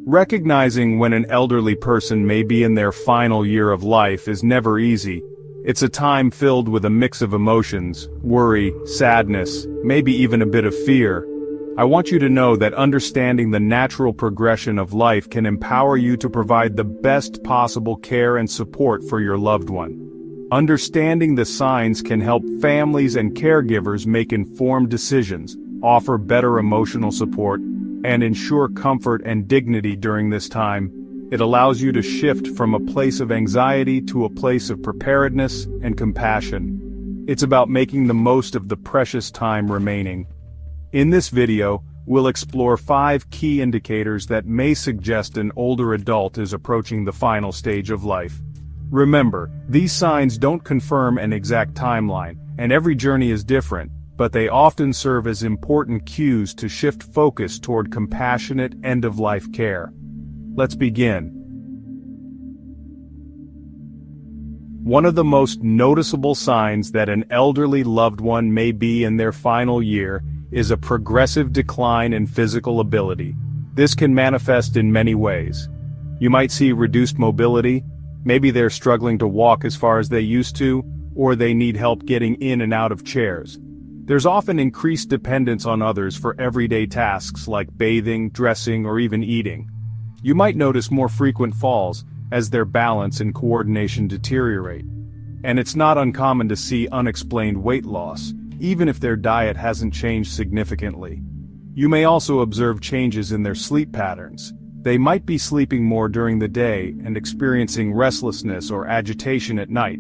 Recognizing when an elderly person may be in their final year of life is never easy. It's a time filled with a mix of emotions, worry, sadness, maybe even a bit of fear. I want you to know that understanding the natural progression of life can empower you to provide the best possible care and support for your loved one. Understanding the signs can help families and caregivers make informed decisions, offer better emotional support, and ensure comfort and dignity during this time. It allows you to shift from a place of anxiety to a place of preparedness and compassion. It's about making the most of the precious time remaining. In this video, we'll explore 5 key indicators that may suggest an older adult is approaching the final stage of life. Remember, these signs don't confirm an exact timeline, and every journey is different, but they often serve as important cues to shift focus toward compassionate end-of-life care. Let's begin. One of the most noticeable signs that an elderly loved one may be in their final year is a progressive decline in physical ability. This can manifest in many ways. You might see reduced mobility, maybe they're struggling to walk as far as they used to, or they need help getting in and out of chairs. There's often increased dependence on others for everyday tasks like bathing, dressing, or even eating. You might notice more frequent falls as their balance and coordination deteriorate. And it's not uncommon to see unexplained weight loss, even if their diet hasn't changed significantly. You may also observe changes in their sleep patterns. They might be sleeping more during the day and experiencing restlessness or agitation at night.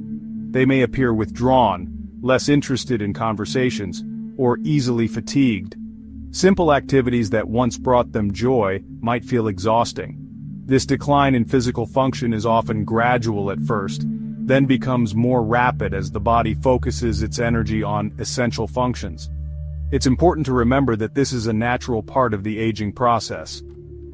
They may appear withdrawn, less interested in conversations, or easily fatigued. Simple activities that once brought them joy might feel exhausting. This decline in physical function is often gradual at first, then becomes more rapid as the body focuses its energy on essential functions. It's important to remember that this is a natural part of the aging process.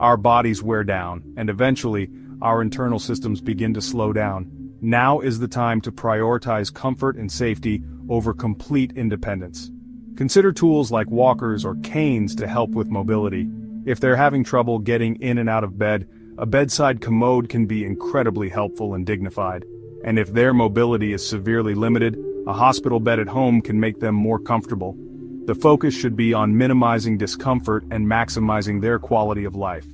Our bodies wear down, and eventually, our internal systems begin to slow down. Now is the time to prioritize comfort and safety over complete independence. Consider tools like walkers or canes to help with mobility. If they're having trouble getting in and out of bed, a bedside commode can be incredibly helpful and dignified. And if their mobility is severely limited, a hospital bed at home can make them more comfortable. The focus should be on minimizing discomfort and maximizing their quality of life.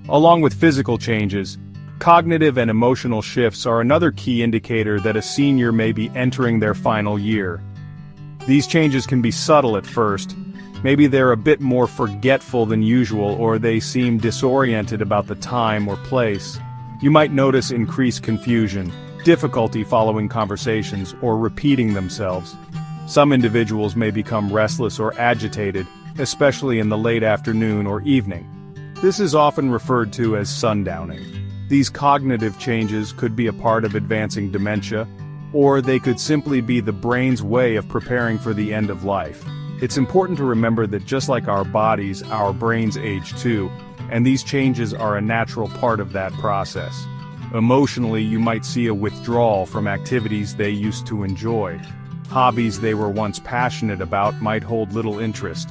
Along with physical changes, cognitive and emotional shifts are another key indicator that a senior may be entering their final year. These changes can be subtle at first. Maybe they're a bit more forgetful than usual, or they seem disoriented about the time or place. You might notice increased confusion, difficulty following conversations, or repeating themselves. Some individuals may become restless or agitated, especially in the late afternoon or evening. This is often referred to as sundowning. These cognitive changes could be a part of advancing dementia, or they could simply be the brain's way of preparing for the end of life. It's important to remember that just like our bodies, our brains age too, and these changes are a natural part of that process. Emotionally, you might see a withdrawal from activities they used to enjoy. Hobbies they were once passionate about might hold little interest.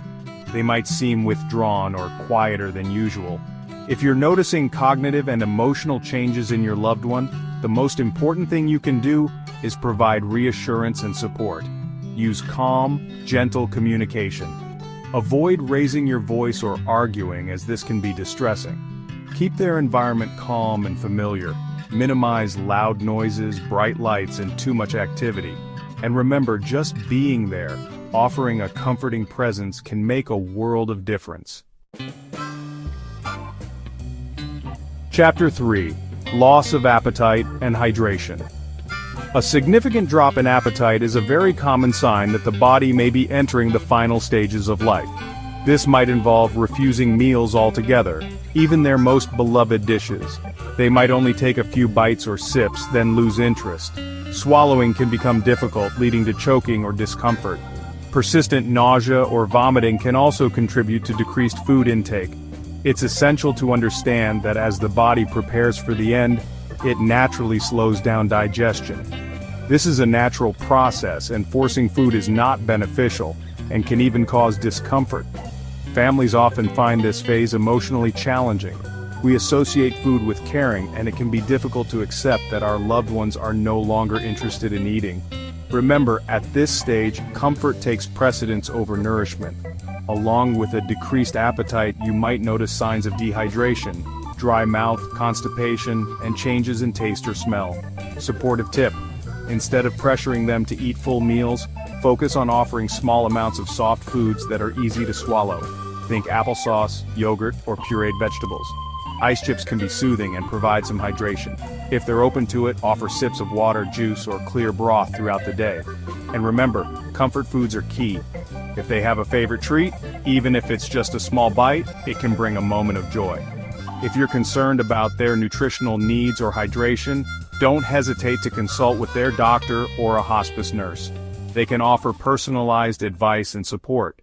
They might seem withdrawn or quieter than usual. If you're noticing cognitive and emotional changes in your loved one, the most important thing you can do is provide reassurance and support. Use calm, gentle communication. Avoid raising your voice or arguing, as this can be distressing. Keep their environment calm and familiar. Minimize loud noises, bright lights, and too much activity. And remember, just being there, offering a comforting presence, can make a world of difference. Chapter 3. Loss of appetite and hydration. A significant drop in appetite is a very common sign that the body may be entering the final stages of life. This might involve refusing meals altogether, even their most beloved dishes. They might only take a few bites or sips, then lose interest. Swallowing can become difficult, leading to choking or discomfort. Persistent nausea or vomiting can also contribute to decreased food intake. It's essential to understand that as the body prepares for the end, it naturally slows down digestion. This is a natural process, and forcing food is not beneficial, and can even cause discomfort. Families often find this phase emotionally challenging. We associate food with caring, and it can be difficult to accept that our loved ones are no longer interested in eating. Remember, at this stage, comfort takes precedence over nourishment. Along with a decreased appetite, you might notice signs of dehydration, dry mouth, constipation, and changes in taste or smell. Supportive tip: instead of pressuring them to eat full meals, focus on offering small amounts of soft foods that are easy to swallow. Think applesauce, yogurt, or pureed vegetables. Ice chips can be soothing and provide some hydration. If they're open to it, offer sips of water, juice, or clear broth throughout the day. And remember, comfort foods are key. If they have a favorite treat, even if it's just a small bite, it can bring a moment of joy. If you're concerned about their nutritional needs or hydration, don't hesitate to consult with their doctor or a hospice nurse. They can offer personalized advice and support.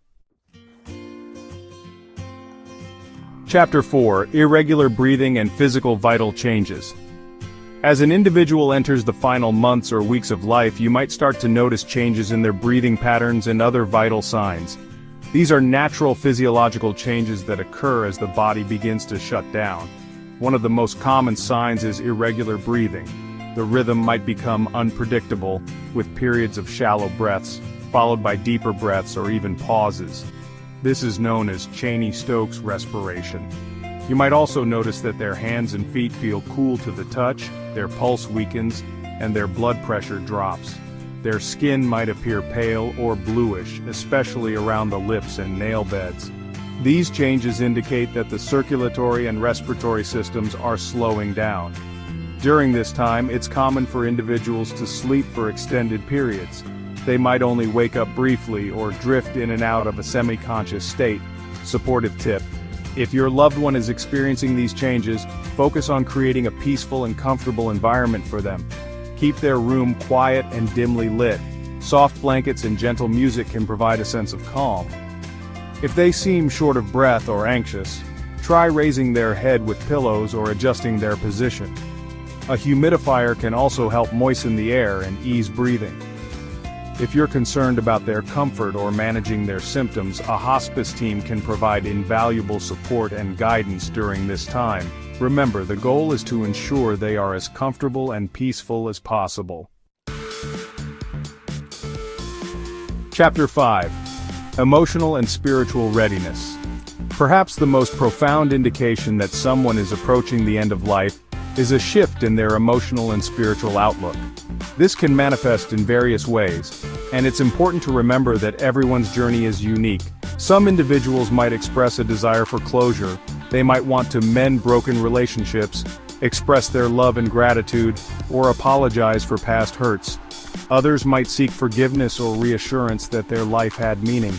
Chapter 4: Irregular breathing and physical vital changes. As an individual enters the final months or weeks of life, you might start to notice changes in their breathing patterns and other vital signs. These are natural physiological changes that occur as the body begins to shut down. One of the most common signs is irregular breathing. The rhythm might become unpredictable, with periods of shallow breaths, followed by deeper breaths or even pauses. This is known as Cheney-Stokes respiration. You might also notice that their hands and feet feel cool to the touch, their pulse weakens, and their blood pressure drops. Their skin might appear pale or bluish, especially around the lips and nail beds. These changes indicate that the circulatory and respiratory systems are slowing down. During this time, it's common for individuals to sleep for extended periods. They might only wake up briefly or drift in and out of a semi-conscious state. Supportive tip: if your loved one is experiencing these changes, focus on creating a peaceful and comfortable environment for them. Keep their room quiet and dimly lit. Soft blankets and gentle music can provide a sense of calm. If they seem short of breath or anxious, try raising their head with pillows or adjusting their position. A humidifier can also help moisten the air and ease breathing. If you're concerned about their comfort or managing their symptoms, a hospice team can provide invaluable support and guidance during this time. Remember, the goal is to ensure they are as comfortable and peaceful as possible. Chapter 5: Emotional and Spiritual Readiness. Perhaps the most profound indication that someone is approaching the end of life is a shift in their emotional and spiritual outlook. This can manifest in various ways, and it's important to remember that everyone's journey is unique. Some individuals might express a desire for closure. They might want to mend broken relationships, express their love and gratitude, or apologize for past hurts. Others might seek forgiveness or reassurance that their life had meaning.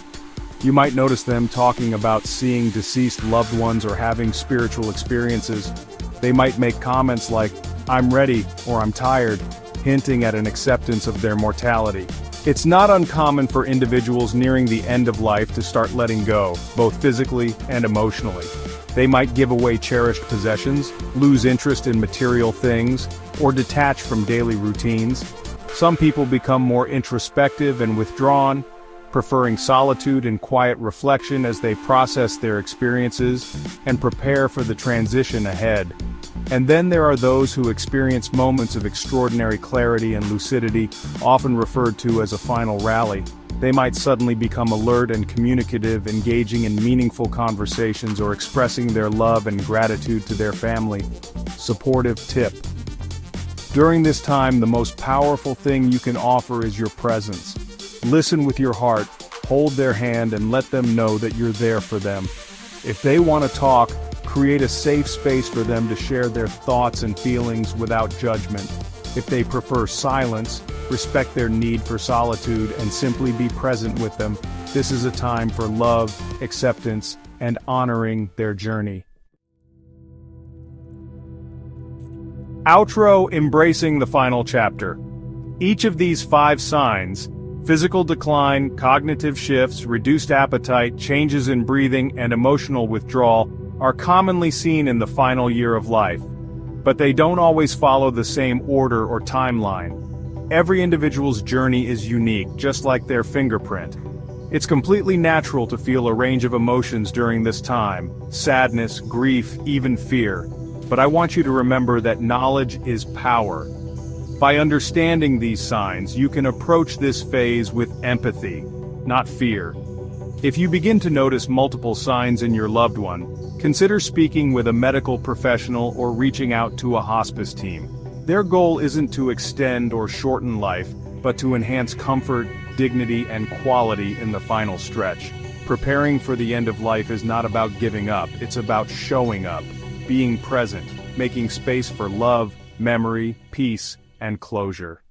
You might notice them talking about seeing deceased loved ones or having spiritual experiences. They might make comments like, "I'm ready," or "I'm tired," hinting at an acceptance of their mortality. It's not uncommon for individuals nearing the end of life to start letting go, both physically and emotionally. They might give away cherished possessions, lose interest in material things, or detach from daily routines. Some people become more introspective and withdrawn, preferring solitude and quiet reflection as they process their experiences and prepare for the transition ahead. And then there are those who experience moments of extraordinary clarity and lucidity, often referred to as a final rally. They might suddenly become alert and communicative, engaging in meaningful conversations or expressing their love and gratitude to their family. Supportive tip: during this time, the most powerful thing you can offer is your presence. Listen with your heart, hold their hand, and let them know that you're there for them. If they want to talk, create a safe space for them to share their thoughts and feelings without judgment. If they prefer silence, respect their need for solitude and simply be present with them. This is a time for love, acceptance, and honoring their journey. Outro: embracing the final chapter. Each of these 5 signs, physical decline, cognitive shifts, reduced appetite, changes in breathing, and emotional withdrawal, are commonly seen in the final year of life. But they don't always follow the same order or timeline. Every individual's journey is unique, just like their fingerprint. It's completely natural to feel a range of emotions during this time: sadness, grief, even fear. But I want you to remember that knowledge is power. By understanding these signs, you can approach this phase with empathy, not fear. If you begin to notice multiple signs in your loved one, consider speaking with a medical professional or reaching out to a hospice team. Their goal isn't to extend or shorten life, but to enhance comfort, dignity, and quality in the final stretch. Preparing for the end of life is not about giving up, it's about showing up, being present, making space for love, memory, peace, and closure.